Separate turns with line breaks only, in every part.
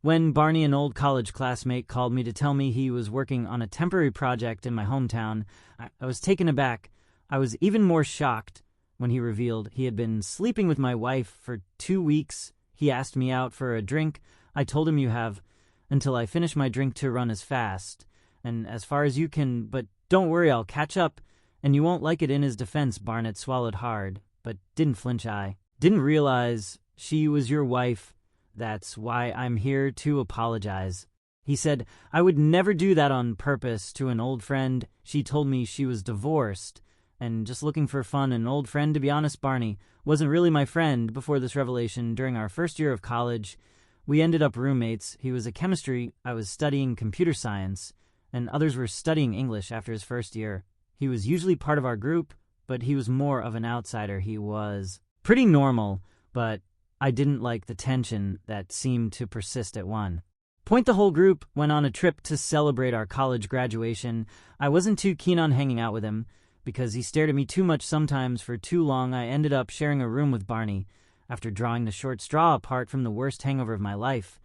When Barney, an old college classmate, called me to tell me he was working on a temporary project in my hometown, I was taken aback. I was even more shocked when he revealed he had been sleeping with my wife for 2 weeks. He asked me out for a drink. I told him you have until I finish my drink to run as fast and as far as you can, but don't worry, I'll catch up, and you won't like it. In his defense, Barnett swallowed hard, but didn't flinch. I didn't realize she was your wife. That's why I'm here to apologize. He said, I would never do that on purpose to an old friend. She told me she was divorced and just looking for fun. An old friend, to be honest, Barney wasn't really my friend before this revelation. During our first year of college, we ended up roommates. He was a chemistry, I was studying computer science, and others were studying English after his first year. He was usually part of our group, but he was more of an outsider. He was pretty normal, but I didn't like the tension that seemed to persist at one point. The whole group went on a trip to celebrate our college graduation. I wasn't too keen on hanging out with him because he stared at me too much, sometimes for too long. I ended up sharing a room with Barney after drawing the short straw apart from the worst hangover of my life,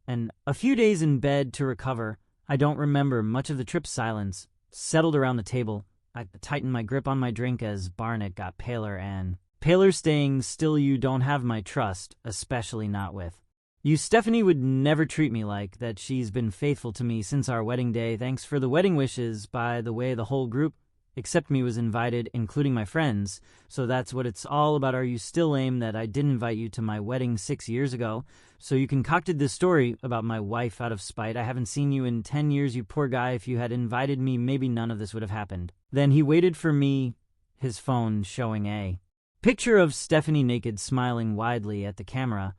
and a few days in bed to recover. I don't remember much of the trip's silence settled around the table. I tightened my grip on my drink as Barnett got paler and paler, staying still. You don't have my trust, especially not with you. Stephanie would never treat me like that. She's been faithful to me since our wedding day. Thanks for the wedding wishes. By the way, the whole group except me was invited, including my friends, so that's what it's all about. Are you still lame that I didn't invite you to my wedding 6 years ago? So you concocted this story about my wife out of spite. I haven't seen you in 10 years, you poor guy. If you had invited me, maybe none of this would have happened. Then he waited for me, his phone showing a picture of Stephanie naked, smiling widely at the camera,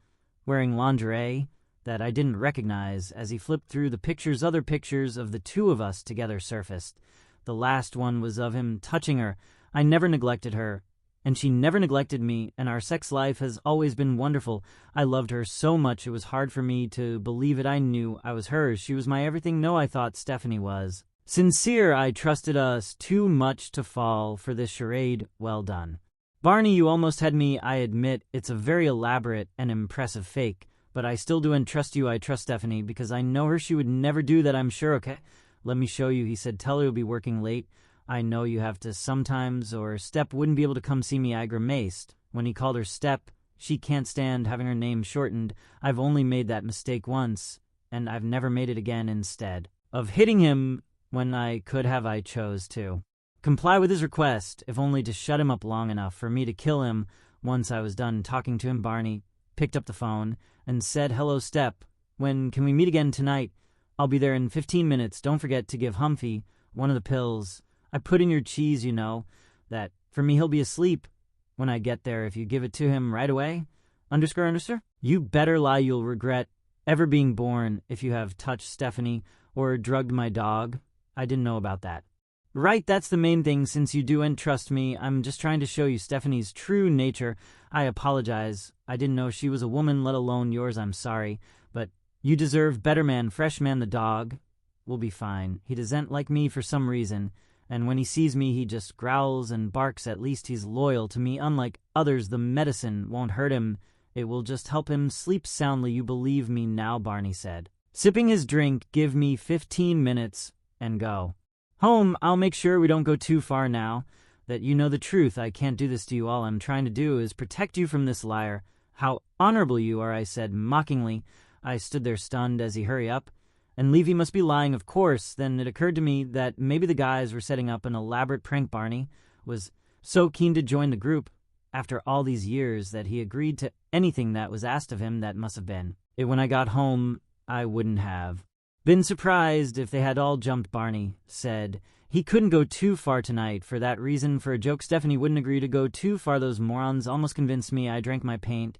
wearing lingerie that I didn't recognize. As he flipped through the pictures, other pictures of the two of us together surfaced. The last one was of him touching her. I never neglected her, and she never neglected me, and our sex life has always been wonderful. I loved her so much it was hard for me to believe it. I knew I was hers. She was my everything. No, I thought Stephanie was sincere. I trusted us too much to fall for this charade. Well done. Barney, you almost had me. I admit it's a very elaborate and impressive fake, but I still do and trust you. I trust Stephanie because I know her. She would never do that, I'm sure. Okay, let me show you. He said, tell her you'll be working late. I know you have to sometimes, or Step wouldn't be able to come see me. I grimaced. When he called her Step, she can't stand having her name shortened. I've only made that mistake once, and I've never made it again. Instead of hitting him when I could have, I chose to comply with his request, if only to shut him up long enough for me to kill him. Once I was done talking to him, Barney picked up the phone and said, hello, Step. When can we meet again tonight? I'll be there in 15 minutes. Don't forget to give Humphy one of the pills I put in your cheese, you know, that for me he'll be asleep when I get there if you give it to him right away. Underscore. You better lie. You'll regret ever being born if you have touched Stephanie or drugged my dog. I didn't know about that. Right, that's the main thing. Since you do and trust me, I'm just trying to show you Stephanie's true nature. I apologize. I didn't know she was a woman, let alone yours. I'm sorry, but you deserve better, man. Fresh man, the dog will be fine. He doesn't like me for some reason, and when he sees me, he just growls and barks. At least he's loyal to me. Unlike others, the medicine won't hurt him. It will just help him sleep soundly. You believe me now, Barney said, sipping his drink. Give me 15 minutes and go home. I'll make sure we don't go too far now that you know the truth. I can't do this to you. All I'm trying to do is protect you from this liar. How honorable you are, I said mockingly. I stood there stunned as he hurried up. And Levy must be lying, of course. Then it occurred to me that maybe the guys were setting up an elaborate prank. Barney was so keen to join the group after all these years that he agreed to anything that was asked of him. That must have been it. When I got home, I wouldn't have been surprised if they had all jumped. Barney said he couldn't go too far tonight for that reason. For a joke, Stephanie wouldn't agree to go too far. Those morons almost convinced me. I drank my paint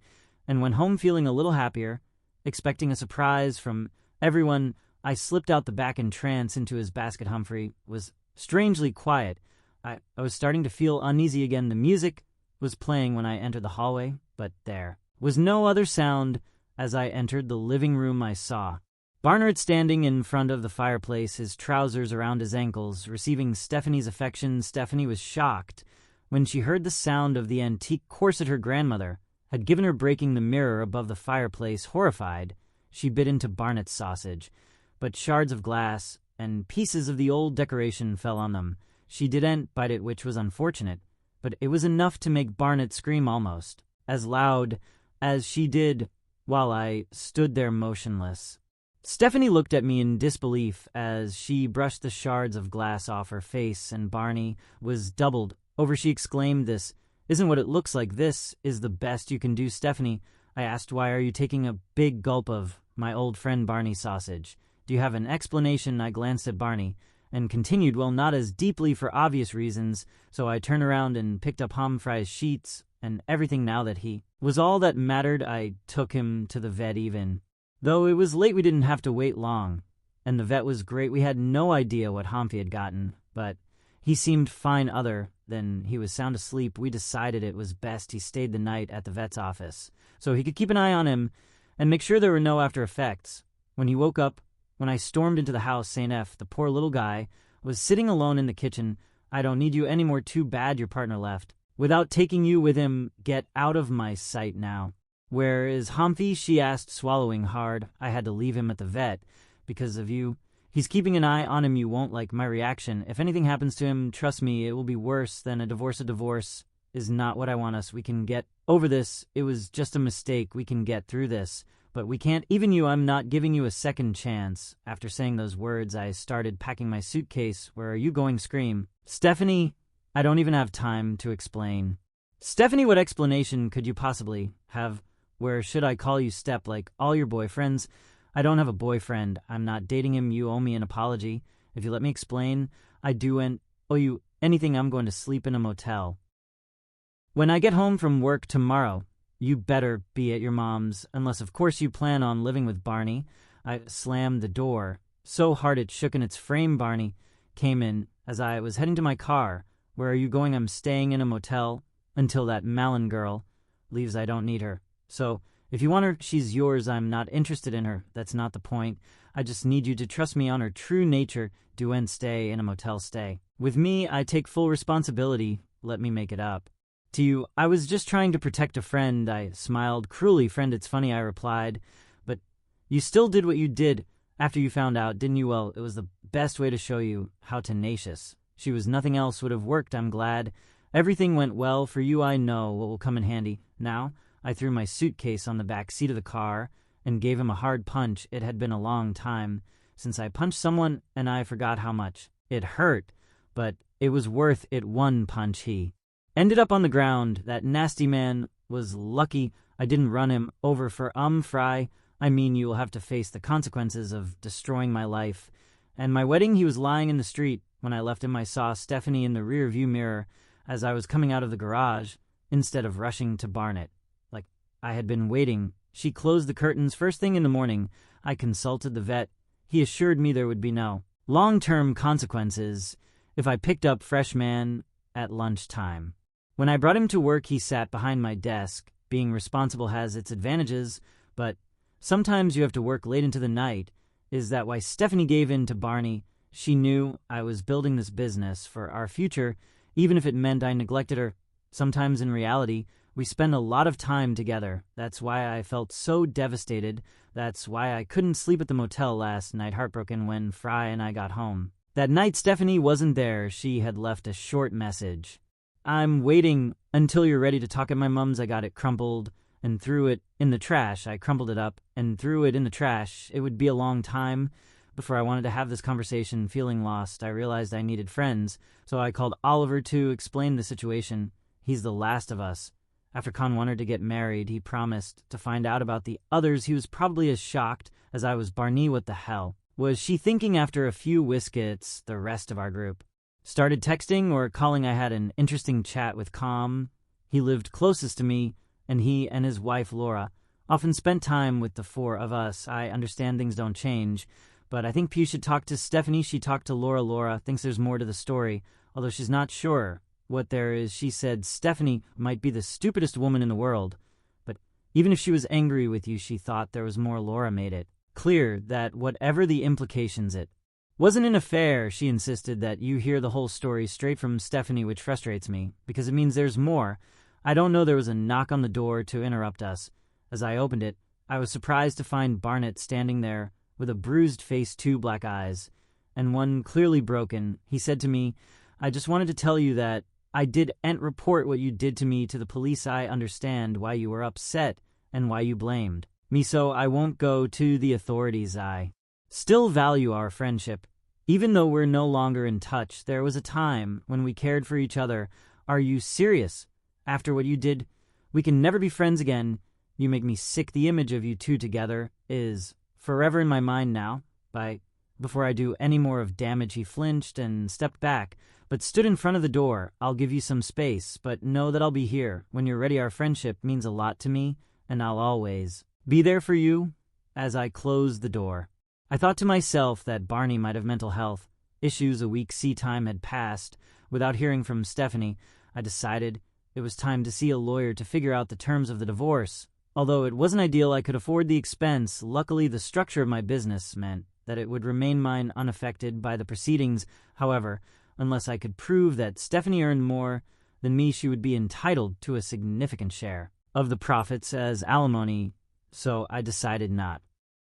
and went home feeling a little happier, expecting a surprise from everyone. I slipped out the back entrance into his basket. Humphrey was strangely quiet. I was starting to feel uneasy again. The music was playing when I entered the hallway, but there was no other sound. As I entered the living room, I saw Barnard standing in front of the fireplace, his trousers around his ankles, receiving Stephanie's affection. Stephanie was shocked when she heard the sound of the antique corset her grandmother had given her, breaking the mirror above the fireplace. Horrified, She bit into Barnett's sausage, but shards of glass and pieces of the old decoration fell on them. She didn't bite it, which was unfortunate, but it was enough to make Barnett scream almost, as loud as she did while I stood there motionless. Stephanie looked at me in disbelief as she brushed the shards of glass off her face, and Barney was doubled over. She exclaimed, "This isn't what it looks like. This is the best you can do, Stephanie." I asked, "Why are you taking a big gulp of my old friend Barney's sausage? Do you have an explanation?" I glanced at Barney and continued, "Well, not as deeply for obvious reasons." So I turned around and picked up Humfry's sheets and everything. Now that he was all that mattered, I took him to the vet. Even though it was late, we didn't have to wait long, and the vet was great. We had no idea what Humphy had gotten, but he seemed fine other than he was sound asleep. We decided it was best he stayed the night at the vet's office so he could keep an eye on him and make sure there were no after effects. When he woke up, when I stormed into the house, St. F., the poor little guy, was sitting alone in the kitchen. "I don't need you anymore. Too bad your partner left without taking you with him. Get out of my sight now." "Where is Humphy?" she asked, swallowing hard. "I had to leave him at the vet because of you. He's keeping an eye on him. You won't like my reaction. If anything happens to him, trust me, it will be worse than a divorce. A divorce is not what I want us. We can get over this. It was just a mistake. We can get through this. But we can't. Even you, I'm not giving you a second chance." After saying those words, I started packing my suitcase. "Where are you going?" Scream. "Stephanie, I don't even have time to explain." "Stephanie, what explanation could you possibly have? Where should I call you Step, like all your boyfriends?" "I don't have a boyfriend. I'm not dating him. You owe me an apology. If you let me explain, I do and owe you anything. I'm going to sleep in a motel. When I get home from work tomorrow, you better be at your mom's, unless of course you plan on living with Barney." I slammed the door so hard it shook in its frame. Barney came in as I was heading to my car. "Where are you going?" "I'm staying in a motel until that Malin girl leaves. I don't need her. So if you want her, she's yours. I'm not interested in her. That's not the point. I just need you to trust me on her true nature. Do and stay in a motel. Stay with me. I take full responsibility. Let me make it up to you. I was just trying to protect a friend." I smiled cruelly. "Friend, it's funny," I replied, "but you still did what you did after you found out, didn't you? Well, it was the best way to show you how tenacious she was. Nothing else would have worked. I'm glad everything went well for you. I know what will come in handy now." I threw my suitcase on the back seat of the car and gave him a hard punch. It had been a long time since I punched someone, and I forgot how much it hurt, but it was worth it. One punch. He ended up on the ground. That nasty man was lucky I didn't run him over. For Fry, I mean, you will have to face the consequences of destroying my life and my wedding. He was lying in the street when I left him. I saw Stephanie in the rear-view mirror as I was coming out of the garage instead of rushing to Barnett like I had been waiting. She closed the curtains first thing in the morning. I consulted the vet. He assured me there would be no long-term consequences if I picked up Freshman at lunchtime. When I brought him to work, he sat behind my desk. Being responsible has its advantages, but sometimes you have to work late into the night. Is that why Stephanie gave in to Barney? She knew I was building this business for our future, even if it meant I neglected her. Sometimes in reality, we spend a lot of time together. That's why I felt so devastated. That's why I couldn't sleep at the motel last night, heartbroken when Fry and I got home. That night, Stephanie wasn't there. She had left a short message. "I'm waiting until you're ready to talk at my mom's." I got it crumpled and threw it in the trash. I crumpled it up and threw it in the trash. It would be a long time before I wanted to have this conversation. Feeling lost, I realized I needed friends, so I called Oliver to explain the situation. He's the last of us. After Con wanted to get married, he promised to find out about the others. He was probably as shocked as I was. Barney, what the hell was she thinking? After a few whiskets, the rest of our group started texting or calling. I had an interesting chat with Com. He lived closest to me, and he and his wife, Laura, often spent time with the four of us. I understand things don't change, but I think Pew should talk to Stephanie. She talked to Laura. Laura thinks there's more to the story, although she's not sure what there is. She said Stephanie might be the stupidest woman in the world, but even if she was angry with you, she thought there was more. Laura made it clear that whatever the implications, it wasn't an affair. She insisted that you hear the whole story straight from Stephanie, which frustrates me because it means there's more. I don't know. There was a knock on the door to interrupt us. As I opened it, I was surprised to find Barnett standing there with a bruised face, 2 black eyes, and one clearly broken. He said to me, "I just wanted to tell you that I didn't report what you did to me to the police. I understand why you were upset and why you blamed me, so I won't go to the authorities. I still value our friendship. Even though we're no longer in touch, there was a time when we cared for each other. Are you serious? After what you did, we can never be friends again. You make me sick. The image of you two together is forever in my mind now. Before I do any more of damage," he flinched and stepped back, but stood in front of the door. "I'll give you some space, but know that I'll be here. When you're ready, our friendship means a lot to me, and I'll always be there for you." As I closed the door, I thought to myself that Barney might have mental health issues. A week's sea time had passed without hearing from Stephanie. I decided it was time to see a lawyer to figure out the terms of the divorce. Although it wasn't ideal, I could afford the expense. Luckily, the structure of my business meant that it would remain mine unaffected by the proceedings. However, unless I could prove that Stephanie earned more than me, she would be entitled to a significant share of the profits as alimony, so I decided not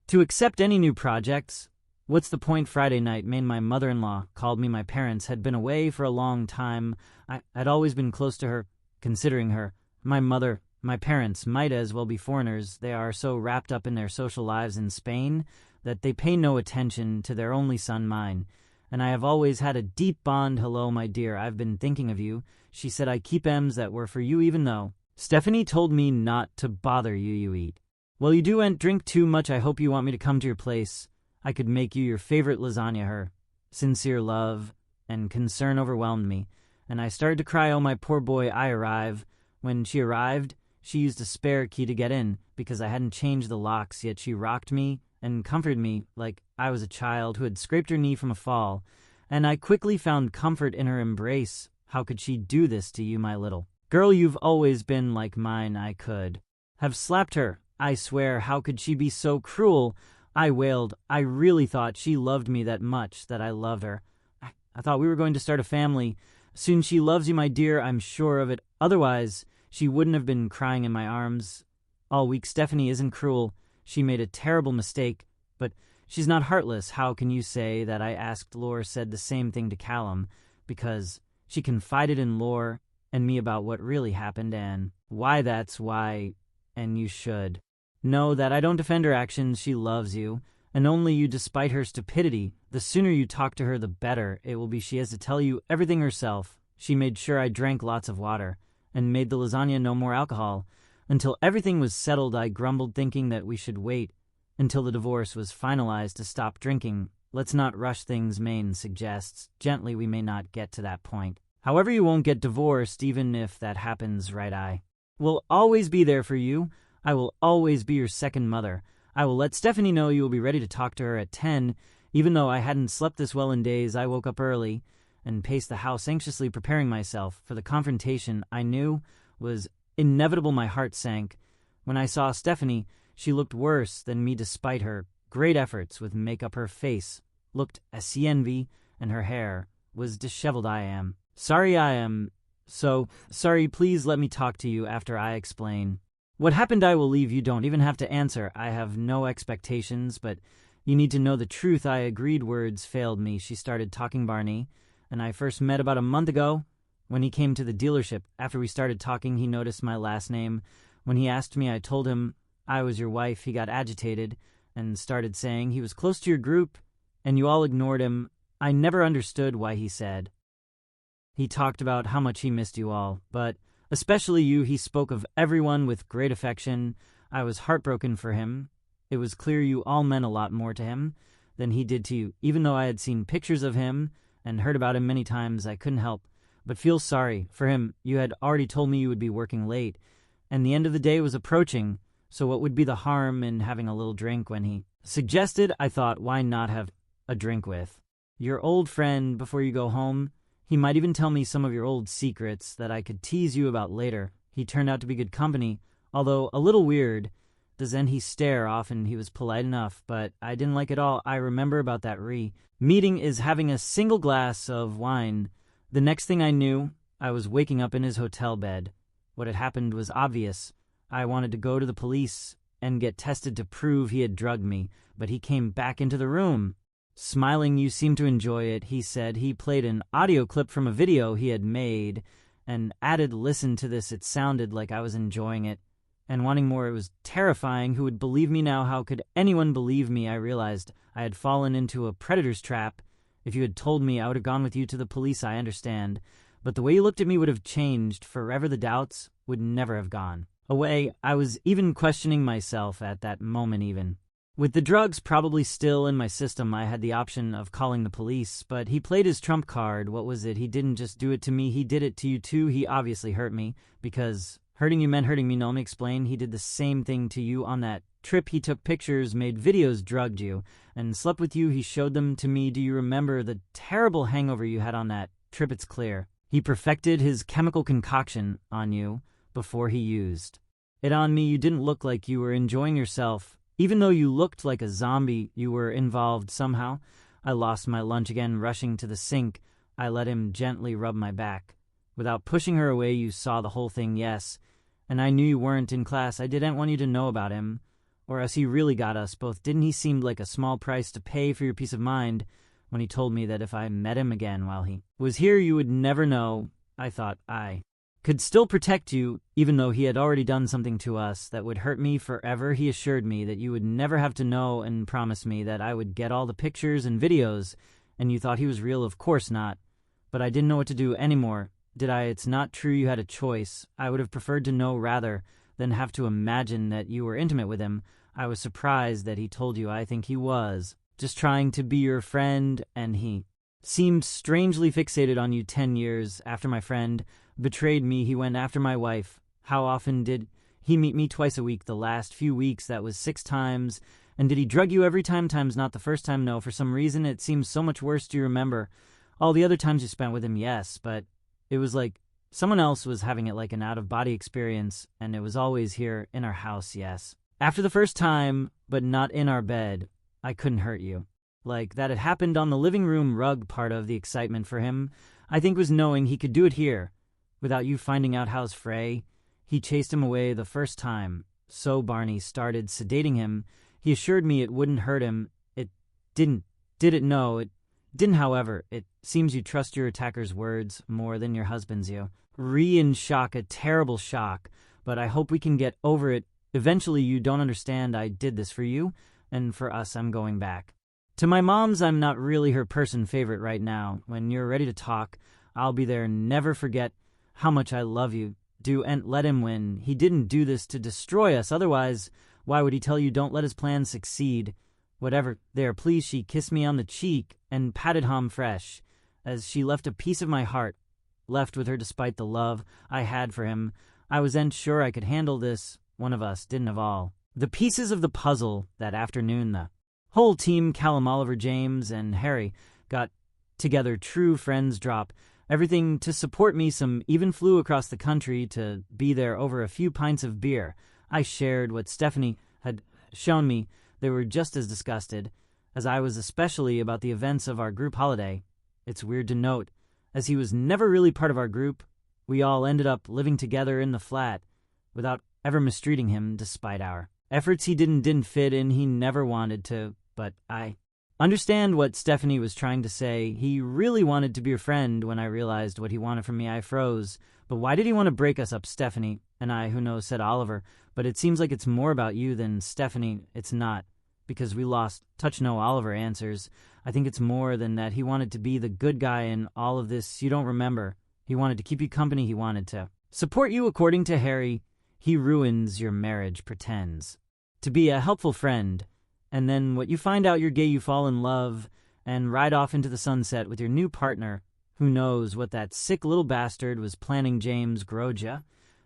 to accept any new projects. What's the point? Friday night, my mother-in-law called me. My parents had been away for a long time. I'd always been close to her, considering her my parents might as well be foreigners. They are so wrapped up in their social lives in Spain that they pay no attention to their only son, mine. And I have always had a deep bond. "Hello, my dear, I've been thinking of you." She said, "I keep M's that were for you, even though Stephanie told me not to bother you. You eat well, you do, and drink too much. I hope you want me to come to your place. I could make you your favorite lasagna." Her sincere love and concern overwhelmed me, and I started to cry. "Oh, my poor boy." I arrive. When she arrived, she used a spare key to get in because I hadn't changed the locks yet. She rocked me and comforted me like I was a child who had scraped her knee from a fall, and I quickly found comfort in her embrace. "How could she do this to you, my little girl? You've always been like mine. I could have slapped her. I swear, how could she be so cruel?" I wailed. "I really thought she loved me that much, that I loved her. I thought we were going to start a family. Soon. She loves you, my dear. I'm sure of it. Otherwise, she wouldn't have been crying in my arms all week. Stephanie isn't cruel. She made a terrible mistake, but she's not heartless. How can you say that?" I asked. Laura said the same thing to Callum, because she confided in Laura and me about what really happened, and why. That's why, and you should know that I don't defend her actions. She loves you, and only you, despite her stupidity. The sooner you talk to her, the better it will be. She has to tell you everything herself. She made sure I drank lots of water and made the lasagna no more alcohol. Until everything was settled, I grumbled, thinking that we should wait until the divorce was finalized to stop drinking. "Let's not rush things," Maine suggests. Gently, "we may not get to that point. However, you won't get divorced even if that happens, right? I will always be there for you. I will always be your second mother. I will let Stephanie know you will be ready to talk to her at 10. Even though I hadn't slept this well in days, I woke up early and paced the house anxiously, preparing myself for the confrontation I knew was inevitable. My heart sank when I saw Stephanie. She looked worse than me despite her great efforts with makeup. Her face looked envy, and her hair was disheveled. "I am so sorry. Please let me talk to you after I explain what happened. I will leave. You don't even have to answer. I have no expectations, but you need to know the truth." I agreed. Words failed me. She started talking. "Barney and I first met about a month ago when he came to the dealership. After we started talking, he noticed my last name. When he asked me, I told him I was your wife. He got agitated and started saying he was close to your group and you all ignored him. I never understood why. He said he talked about how much he missed you all, but especially you. He spoke of everyone with great affection. I was heartbroken for him. It was clear you all meant a lot more to him than he did to you. Even though I had seen pictures of him and heard about him many times, I couldn't help but feel sorry for him. You had already told me you would be working late, and the end of the day was approaching, so what would be the harm in having a little drink?" When he suggested, I thought, why not have a drink with your old friend before you go home? He might even tell me some of your old secrets that I could tease you about later. He turned out to be good company, although a little weird. Then he stare off, and he was polite enough, but I didn't like it all. I remember about that meeting is having a single glass of wine. The next thing I knew, I was waking up in his hotel bed. What had happened was obvious. I wanted to go to the police and get tested to prove he had drugged me, but he came back into the room. Smiling, you seemed to enjoy it. He said he played an audio clip from a video he had made and added, "Listen to this, it sounded like I was enjoying it." And wanting more, it was terrifying. Who would believe me now? How could anyone believe me? I realized I had fallen into a predator's trap. If you had told me, I would have gone with you to the police, I understand. But the way you looked at me would have changed. Forever the doubts would never have gone away. I was even questioning myself at that moment even. With the drugs probably still in my system, I had the option of calling the police, but he played his trump card. What was it? He didn't just do it to me, he did it to you too. He obviously hurt me, because hurting you meant hurting me. No, let me explain. He did the same thing to you on that trip. He took pictures, made videos, drugged you, and slept with you. He showed them to me. Do you remember the terrible hangover you had on that trip? It's clear. He perfected his chemical concoction on you before he used it on me. You didn't look like you were enjoying yourself. Even though you looked like a zombie, you were involved somehow. I lost my lunch again, rushing to the sink. I let him gently rub my back. Without pushing her away, you saw the whole thing, yes. And I knew you weren't in class. I didn't want you to know about him. Or else he really got us both. Didn't he seem like a small price to pay for your peace of mind when he told me that if I met him again while he was here, you would never know. I thought I could still protect you, even though he had already done something to us that would hurt me forever. He assured me that you would never have to know and promised me that I would get all the pictures and videos, and you thought he was real. Of course not. But I didn't know what to do anymore. Did I? It's not true you had a choice. I would have preferred to know rather than have to imagine that you were intimate with him. I was surprised that he told you. I think he was just trying to be your friend, and he seemed strangely fixated on you. 10 years after my friend betrayed me, he went after my wife. How often did he meet me? Twice a week. The last few weeks, that was 6 times. And did he drug you every time? Times not the first time, no. For some reason, it seems so much worse. Do you remember all the other times you spent with him? Yes, but it was like someone else was having it, like an out-of-body experience, and it was always here in our house, yes. After the first time, but not in our bed, I couldn't hurt you. Like that had happened on the living room rug. Part of the excitement for him, I think, was knowing he could do it here without you finding out. How's Frey? He chased him away the first time. So Barney started sedating him. He assured me it wouldn't hurt him. It didn't. Did it? No, it didn't. However, it seems you trust your attacker's words more than your husband's. You in shock, a terrible shock, but I hope we can get over it. Eventually. You don't understand. I did this for you, and for us. I'm going back to my mom's. I'm not really her person favorite right now. When you're ready to talk, I'll be there. Never forget how much I love you. Do and let him win. He didn't do this to destroy us. Otherwise, why would he tell you? Don't let his plan succeed. Whatever. There, please. She kissed me on the cheek and patted him fresh as she left a piece of my heart left with her despite the love I had for him. I wasn't sure I could handle this. One of us didn't. Of all the pieces of the puzzle that afternoon, the whole team, Callum, Oliver, James, and Harry, got together. True friends drop everything to support me. Some even flew across the country to be there over a few pints of beer. I shared what Stephanie had shown me. They were just as disgusted as I was, especially about the events of our group holiday. It's weird to note, as he was never really part of our group, we all ended up living together in the flat without ever mistreating him. Despite our efforts, he didn't fit in. He never wanted to, but I understand what Stephanie was trying to say. He really wanted to be your friend. When I realized what he wanted from me, I froze. But why did he want to break us up? Stephanie and I, who knows, said Oliver. But it seems like it's more about you than Stephanie. It's not, because we lost touch. No, Oliver answers. I think it's more than that. He wanted to be the good guy in all of this. You don't remember. He wanted to keep you company. He wanted to support you. According to Harry, he ruins your marriage, pretends to be a helpful friend. And then what you find out, you're gay, you fall in love, and ride off into the sunset with your new partner. Who knows what that sick little bastard was planning? James Groja.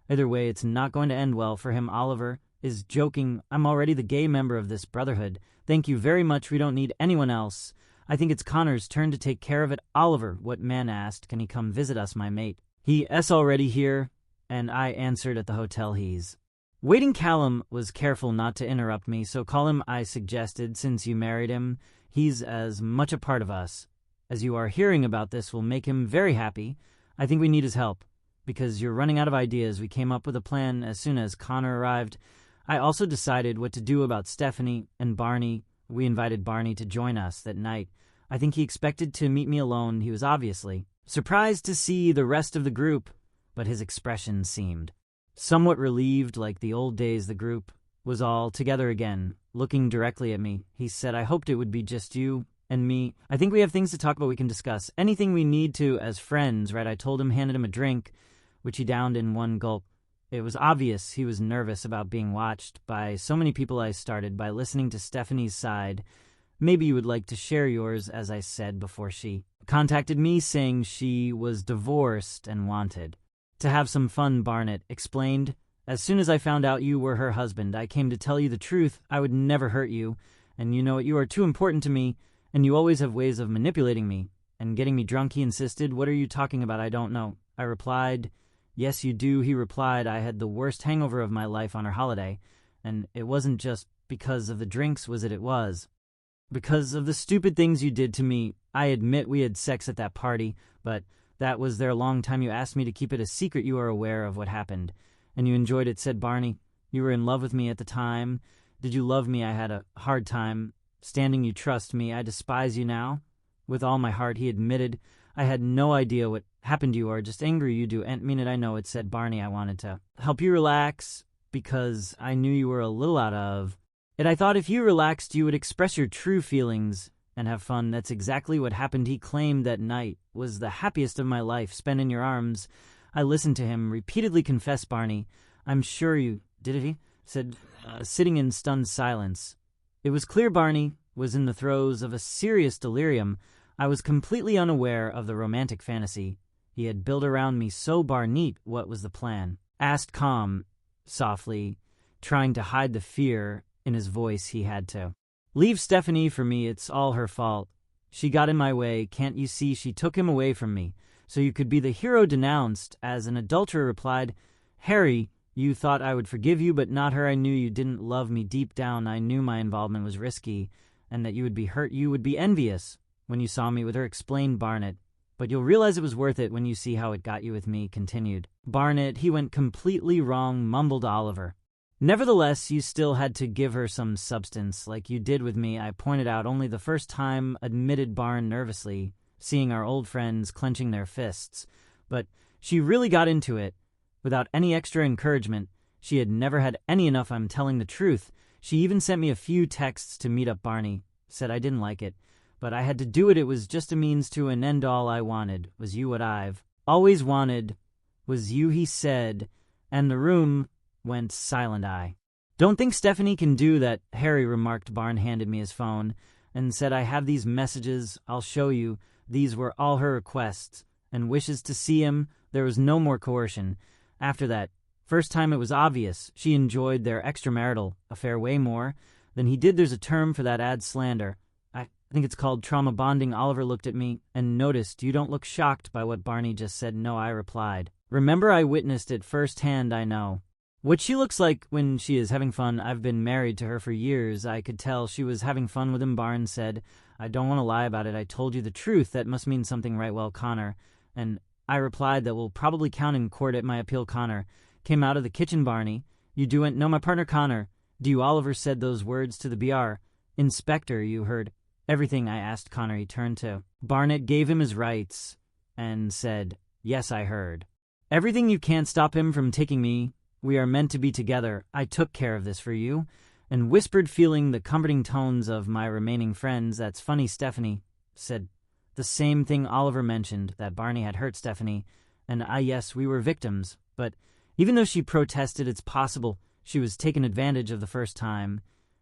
Either way, it's not going to end well for him. Oliver is joking. I'm already the gay member of this brotherhood. Thank you very much. We don't need anyone else. I think it's Connor's turn to take care of it. Oliver, what man asked, can he come visit us, my mate? He's already here, and I answered at the hotel. He's waiting. Callum was careful not to interrupt me, so call him. I suggested, since you married him, he's as much a part of us as you are. Hearing about this will make him very happy. I think we need his help, because you're running out of ideas. We came up with a plan as soon as Connor arrived. I also decided what to do about Stephanie and Barney. We invited Barney to join us that night. I think he expected to meet me alone. He was obviously surprised to see the rest of the group, but his expression seemed somewhat relieved, like the old days. The group was all together again, looking directly at me. He said, "I hoped it would be just you and me. I think we have things to talk about. We can discuss anything we need to as friends, right?" I told him, handed him a drink, which he downed in one gulp. It was obvious he was nervous about being watched by so many people. I started by listening to Stephanie's side. "Maybe you would like to share yours," as I said before she contacted me, saying she was divorced and wanted to have some fun. Barnett explained, "As soon as I found out you were her husband, I came to tell you the truth. I would never hurt you, and you know it. You are too important to me, and you always have ways of manipulating me and getting me drunk." He insisted. "What are you talking about? I don't know." I replied, "Yes, you do." He replied, "I had the worst hangover of my life on our holiday, and it wasn't just because of the drinks, was it? It was because of the stupid things you did to me. I admit we had sex at that party, but that was there a long time. You asked me to keep it a secret. You are aware of what happened, and you enjoyed it," said Barney. "You were in love with me at the time. Did you love me? I had a hard time standing you. Trust me, I despise you now with all my heart." He admitted, "I had no idea what happened to you, or just angry you do and mean it. I know it," said Barney. "I wanted to help you relax because I knew you were a little out of it. I thought if you relaxed, you would express your true feelings and have fun. That's exactly what happened." He claimed that night was the happiest of my life, spent in your arms. I listened to him repeatedly confess. Barney, "I'm sure you did," he said, sitting in stunned silence. It was clear Barney was in the throes of a serious delirium. I was completely unaware of the romantic fantasy he had built around me. "So, Barney, what was the plan?" asked calm, softly, trying to hide the fear in his voice. He had to leave Stephanie for me. It's all her fault. She got in my way. Can't you see? She took him away from me so you could be the hero denounced as an adulterer. Replied, "Harry, you thought I would forgive you, but not her. I knew you didn't love me. Deep down, I knew my involvement was risky and that you would be hurt. You would be envious when you saw me with her," explained Barnett. "But you'll realize it was worth it when you see how it got you with me," continued Barnett. "He went completely wrong," mumbled Oliver. "Nevertheless, you still had to give her some substance, like you did with me," I pointed out. "Only the first time," admitted Barn nervously, seeing our old friends clenching their fists. "But she really got into it without any extra encouragement. She had never had any enough. I'm telling the truth. She even sent me a few texts to meet up." Barney said, "I didn't like it, but I had to do it. It was just a means to an end. All I wanted was you. What I've always wanted was you," he said, and the room went silent. "I don't think Stephanie can do that," Harry remarked. Barn handed me his phone and said, "I have these messages. I'll show you." These were all her requests and wishes to see him. There was no more coercion. After that first time, it was obvious she enjoyed their extramarital affair way more than he did. There's a term for that, ad slander. I think it's called trauma bonding. Oliver looked at me and noticed. "You don't look shocked by what Barney just said." "No," I replied. "Remember, I witnessed it firsthand. I know what she looks like when she is having fun. I've been married to her for years. I could tell she was having fun with him." Barnes said, "I don't want to lie about it. I told you the truth. That must mean something, right?" "Well, Connor," and I replied, "that will probably count in court at my appeal." Connor came out of the kitchen. "Barney, you do it." "No, my partner Connor." "Do you?" Oliver said those words to the BR inspector. "You heard everything I asked?" Connor. He turned to Barnett, gave him his rights, and said, "Yes, I heard everything. You can't stop him from taking me. We are meant to be together. I took care of this for you," and whispered, feeling the comforting tones of my remaining friends. "That's funny. Stephanie said the same thing." Oliver mentioned that Barney had hurt Stephanie, and yes, we were victims. But even though she protested, it's possible she was taken advantage of the first time,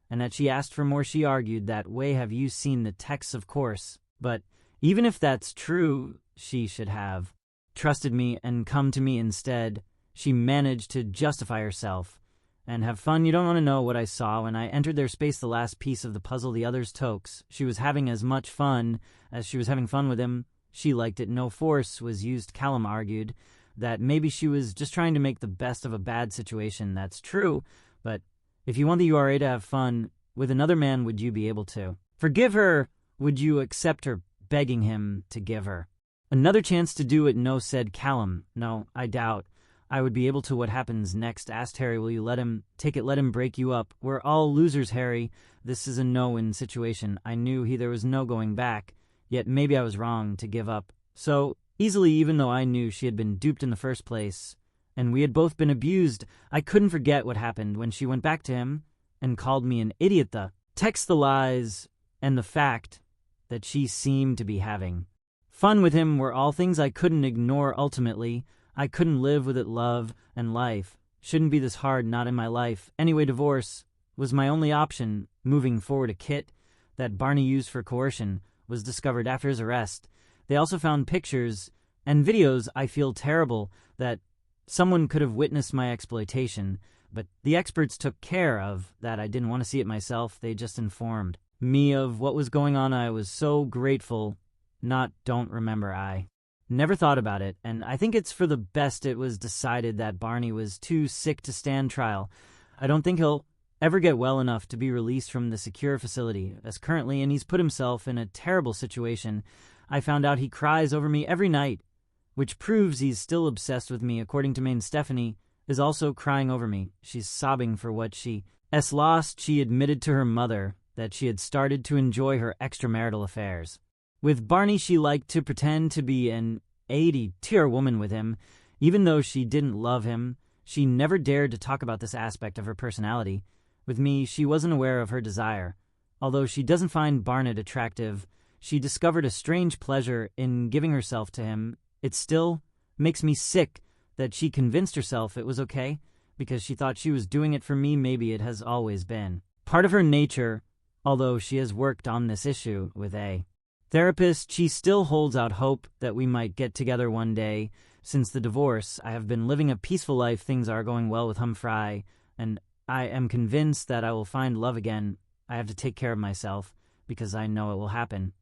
and that she asked for more. She argued that way. Have you seen the texts? Of course. But even if that's true, she should have trusted me and come to me instead. She managed to justify herself and have fun. You don't want to know what I saw when I entered their space. The last piece of the puzzle, the other's tokes. She was having as much fun as she was having fun with him. She liked it. No force was used. Callum argued that maybe she was just trying to make the best of a bad situation. That's true, but if you want the URA to have fun with another man, would you be able to forgive her? Would you accept her begging him to give her another chance to do it? No, said Callum. No, I doubt I would be able to. What happens next? Asked Harry. Will you let him take it? Let him break you up. We're all losers, Harry. This is a no-win situation. I knew there was no going back, yet maybe I was wrong to give up so easily, even though I knew she had been duped in the first place, and we had both been abused. I couldn't forget what happened when she went back to him and called me an idiot. The text, the lies, and the fact that she seemed to be having fun with him were all things I couldn't ignore. Ultimately, I couldn't live with it. Love and life shouldn't be this hard, not in my life. Anyway, divorce was my only option. Moving forward, a kit that Barney used for coercion was discovered after his arrest. They also found pictures and videos. I feel terrible that someone could have witnessed my exploitation, but the experts took care of that. I didn't want to see it myself. They just informed me of what was going on. I was so grateful. Don't remember. I never thought about it, and I think it's for the best. It was decided that Barney was too sick to stand trial. I don't think he'll ever get well enough to be released from the secure facility as currently, and he's put himself in a terrible situation. I found out he cries over me every night, which proves he's still obsessed with me. According to Maine, Stephanie is also crying over me. She's sobbing for what she's lost. She admitted to her mother that she had started to enjoy her extramarital affairs with Barney. She liked to pretend to be an 80-tier woman with him, even though she didn't love him. She never dared to talk about this aspect of her personality. With me, she wasn't aware of her desire. Although she doesn't find Barnett attractive, she discovered a strange pleasure in giving herself to him. It still makes me sick that she convinced herself it was okay because she thought she was doing it for me. Maybe it has always been part of her nature, although she has worked on this issue with a therapist. She still holds out hope that we might get together one day. Since the divorce, I have been living a peaceful life. Things are going well with Humphrey, and I am convinced that I will find love again. I have to take care of myself because I know it will happen.